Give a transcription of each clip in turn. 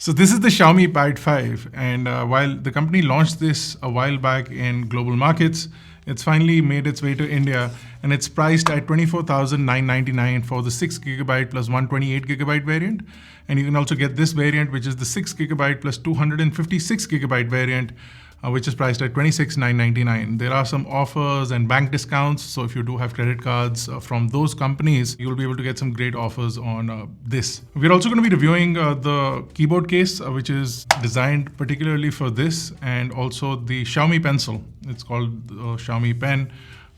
So this is the Xiaomi PAD 5, and while the company launched this a while back in global markets, it's finally made its way to India, and it's priced at 24,999 for the 6GB plus 128GB variant. And you can also get this variant, which is the 6GB plus 256GB variant, which is priced at 26,999. There are some offers and bank discounts, so if you do have credit cards from those companies, you'll be able to get some great offers on this. We're also going to be reviewing the keyboard case, which is designed particularly for this, and also the Xiaomi Pencil. It's called the Xiaomi Pen.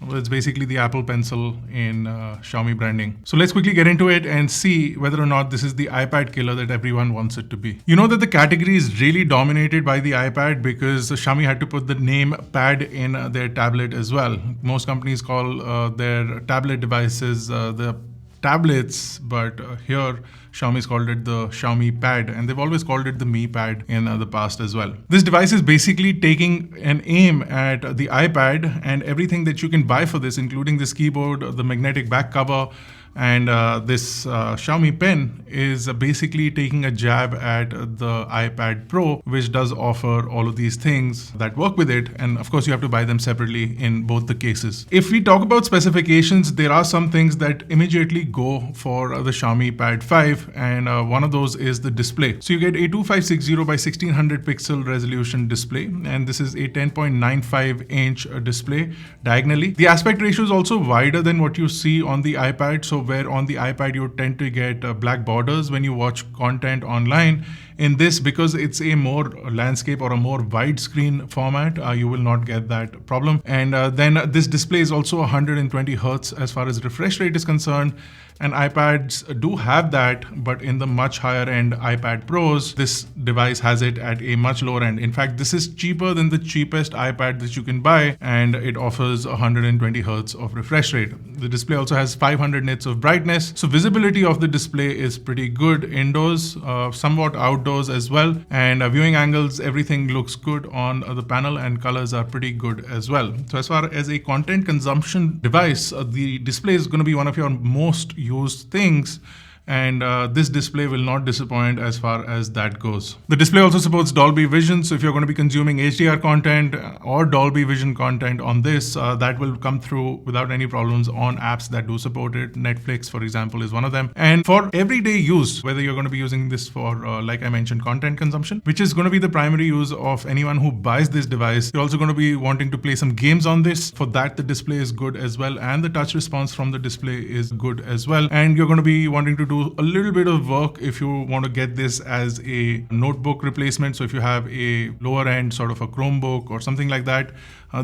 Well, it's basically the Apple Pencil in Xiaomi branding. So let's quickly get into it and see whether or not this is the iPad killer that everyone wants it to be. You know that the category is really dominated by the iPad because Xiaomi had to put the name PAD in their tablet as well. Most companies call their tablet devices the tablets, but here Xiaomi's called it the Xiaomi PAD, and they've always called it the Mi PAD in the past as well. This device is basically taking an aim at the iPad and everything that you can buy for this, including this keyboard, the magnetic back cover, and this Xiaomi Pen is basically taking a jab at the iPad Pro, which does offer all of these things that work with it. And of course, you have to buy them separately in both the cases. If we talk about specifications, there are some things that immediately go for the Xiaomi PAD 5, and one of those is the display. So you get a 2560 by 1600 pixel resolution display, and this is a 10.95 inch display diagonally. The aspect ratio is also wider than what you see on the iPad. So where on the iPad you tend to get black borders when you watch content online, in this, because it's a more landscape or a more widescreen format, you will not get that problem. And then this display is also 120 Hertz as far as refresh rate is concerned. And iPads do have that, but in the much higher end iPad Pros, this device has it at a much lower end. In fact, this is cheaper than the cheapest iPad that you can buy, and it offers 120 Hertz of refresh rate. The display also has 500 nits of brightness, so visibility of the display is pretty good indoors, somewhat outdoors as well. And viewing angles, everything looks good on the panel, and colors are pretty good as well. So as far as a content consumption device, the display is going to be one of your most used things, and this display will not disappoint as far as that goes. The display also supports Dolby Vision, so if you're going to be consuming HDR content or Dolby Vision content on this, that will come through without any problems on apps that do support it. Netflix, for example, is one of them. And for everyday use, whether you're going to be using this for, like I mentioned, content consumption, which is going to be the primary use of anyone who buys this device, you're also going to be wanting to play some games on this. For that, the display is good as well, and the touch response from the display is good as well. And you're going to be wanting to do a little bit of work if you want to get this as a notebook replacement. So if you have a lower end sort of a Chromebook or something like that,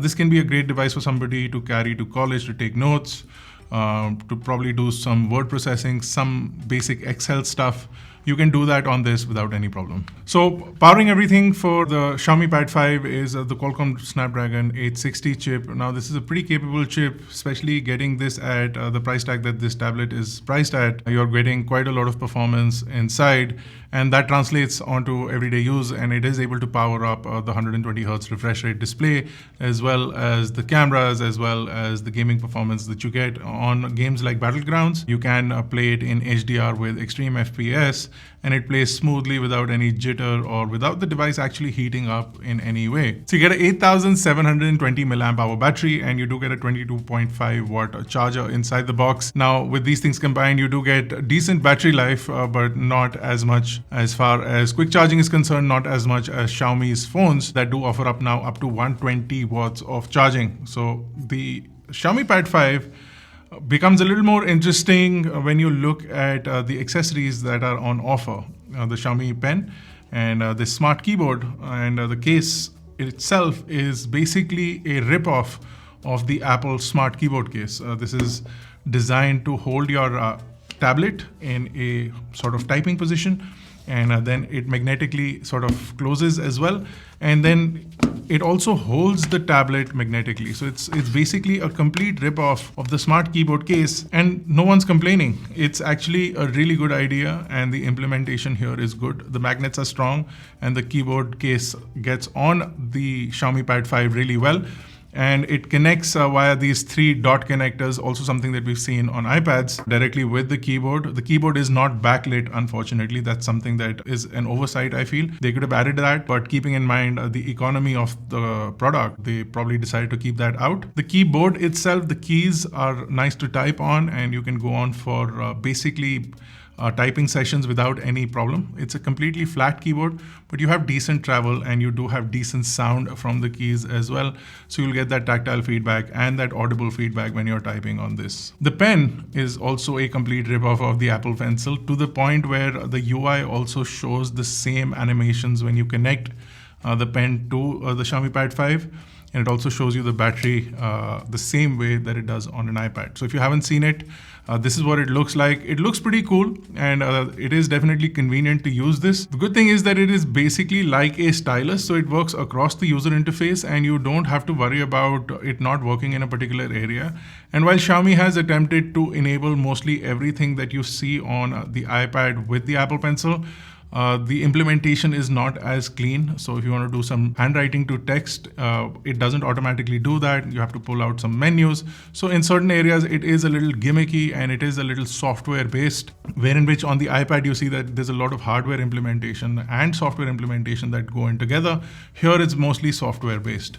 this can be a great device for somebody to carry to college, to take notes, to probably do some word processing, some basic Excel stuff. You can do that on this without any problem. So powering everything for the Xiaomi PAD 5 is the Qualcomm Snapdragon 860 chip. Now this is a pretty capable chip, especially getting this at the price tag that this tablet is priced at. You're getting quite a lot of performance inside, and that translates onto everyday use, and it is able to power up the 120 Hertz refresh rate display, as well as the cameras, as well as the gaming performance that you get on games like Battlegrounds. You can play it in HDR with extreme FPS, and it plays smoothly without any jitter or without the device actually heating up in any way. So you get an 8720 milliamp hour battery, and you do get a 22.5 watt charger inside the box. Now with these things combined, you do get decent battery life, but not as much as far as quick charging is concerned, not as much as Xiaomi's phones that do offer up now up to 120 watts of charging. So the Xiaomi PAD 5 becomes a little more interesting when you look at the accessories that are on offer. The Xiaomi Pen and the smart keyboard, and the case itself is basically a rip-off of the Apple smart keyboard case. This is designed to hold your tablet in a sort of typing position, and then it magnetically sort of closes as well, and then it also holds the tablet magnetically. So it's basically a complete rip-off of the smart keyboard case, and no one's complaining. It's actually a really good idea, and the implementation here is good. The magnets are strong, and the keyboard case gets on the Xiaomi PAD 5 really well. and it connects via these 3 dot connectors, also something that we've seen on iPads, directly with the keyboard. The keyboard is not backlit, unfortunately. That's something that is an oversight, I feel. They could have added that, but keeping in mind the economy of the product, they probably decided to keep that out. The keyboard itself, the keys are nice to type on, and you can go on for basically typing sessions without any problem. It's a completely flat keyboard, but you have decent travel and you do have decent sound from the keys as well. So you'll get that tactile feedback and that audible feedback when you're typing on this. The pen is also a complete ripoff of the Apple Pencil, to the point where the UI also shows the same animations when you connect the pen to the Xiaomi Pad 5. And it also shows you the battery the same way that it does on an iPad. So if you haven't seen it, this is what it looks like. It looks pretty cool, and it is definitely convenient to use this. The good thing is that it is basically like a stylus, so it works across the user interface and you don't have to worry about it not working in a particular area. And while Xiaomi has attempted to enable mostly everything that you see on the iPad with the Apple Pencil, the implementation is not as clean. So if you want to do some handwriting to text, it doesn't automatically do that. You have to pull out some menus. So in certain areas, it is a little gimmicky and it is a little software based, wherein which on the iPad, you see that there's a lot of hardware implementation and software implementation that go in together. Here it's mostly software based.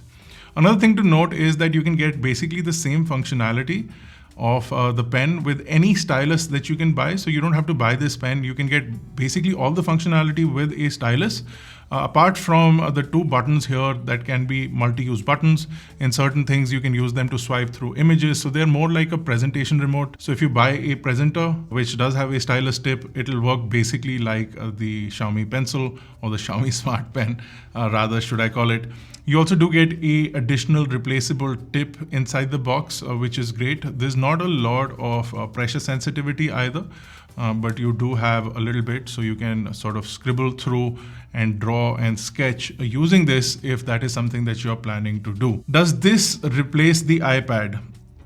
Another thing to note is that you can get basically the same functionality of the pen with any stylus that you can buy. So you don't have to buy this pen. You can get basically all the functionality with a stylus, apart from the 2 buttons here that can be multi-use buttons. In certain things, you can use them to swipe through images. So they're more like a presentation remote. So if you buy a presenter, which does have a stylus tip, it'll work basically like the Xiaomi Pencil or the Xiaomi Smart Pen, rather should I call it. You also do get a additional replaceable tip inside the box, which is great. There's not a lot of pressure sensitivity either, but you do have a little bit, so you can sort of scribble through and draw and sketch using this if that is something that you're planning to do. Does this replace the iPad?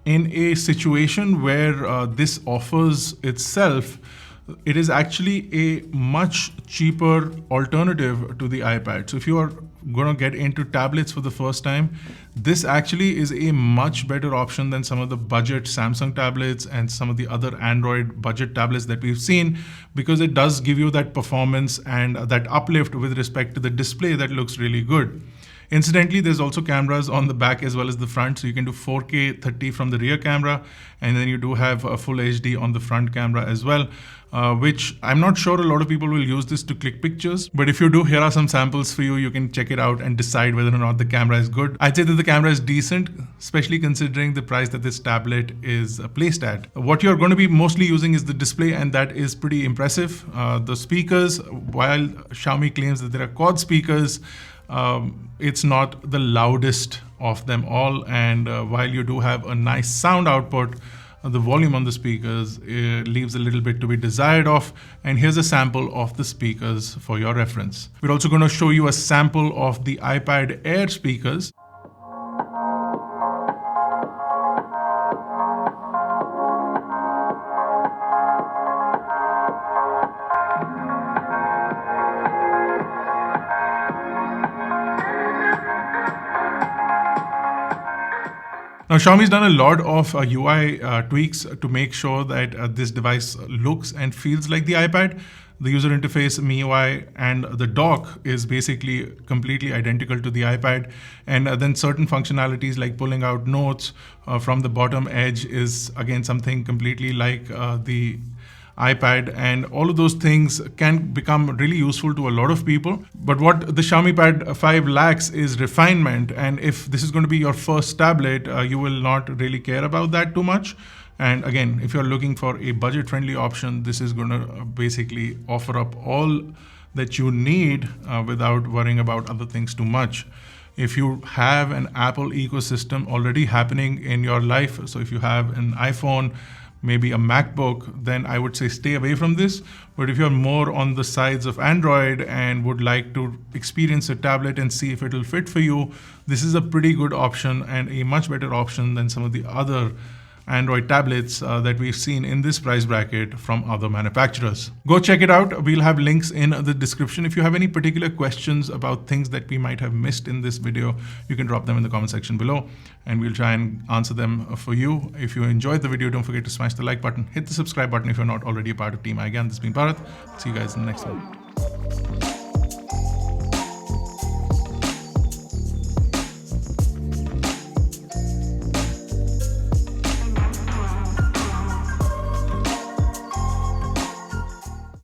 In a situation where this offers itself, it is actually a much cheaper alternative to the iPad. So if you are going to get into tablets for the first time, this actually is a much better option than some of the budget Samsung tablets and some of the other Android budget tablets that we've seen, because it does give you that performance and that uplift with respect to the display that looks really good. Incidentally, there's also cameras on the back as well as the front, so you can do 4K 30 from the rear camera, and then you do have a full HD on the front camera as well, which I'm not sure a lot of people will use this to click pictures, but if you do, here are some samples for you. You can check it out and decide whether or not the camera is good. I'd say that the camera is decent, especially considering the price that this tablet is placed at. What you're going to be mostly using is the display, and that is pretty impressive. The speakers, while Xiaomi claims that there are quad speakers, it's not the loudest of them all, and while you do have a nice sound output, the volume on the speakers leaves a little bit to be desired of. And here's a sample of the speakers for your reference. We're also going to show you a sample of the iPad Air speakers. Now, Xiaomi's done a lot of UI tweaks to make sure that this device looks and feels like the iPad. The user interface, MIUI, and the dock is basically completely identical to the iPad. And then certain functionalities like pulling out notes from the bottom edge is again something completely like the iPad, and all of those things can become really useful to a lot of people. But what the Xiaomi Pad 5 lacks is refinement, and if this is going to be your first tablet, you will not really care about that too much. And again, if you're looking for a budget-friendly option, this is going to basically offer up all that you need without worrying about other things too much. If you have an Apple ecosystem already happening in your life, so if you have an iPhone, maybe a MacBook, then I would say stay away from this. But if you're more on the sides of Android and would like to experience a tablet and see if it'll fit for you, this is a pretty good option and a much better option than some of the other Android tablets that we've seen in this price bracket from other manufacturers. Go check it out. We'll have links in the description. If you have any particular questions about things that we might have missed in this video, you can drop them in the comment section below and we'll try and answer them for you. If you enjoyed the video, don't forget to smash the like button, hit the subscribe button if you're not already a part of Team iGyaan. This has been Bharat. See you guys in the next one.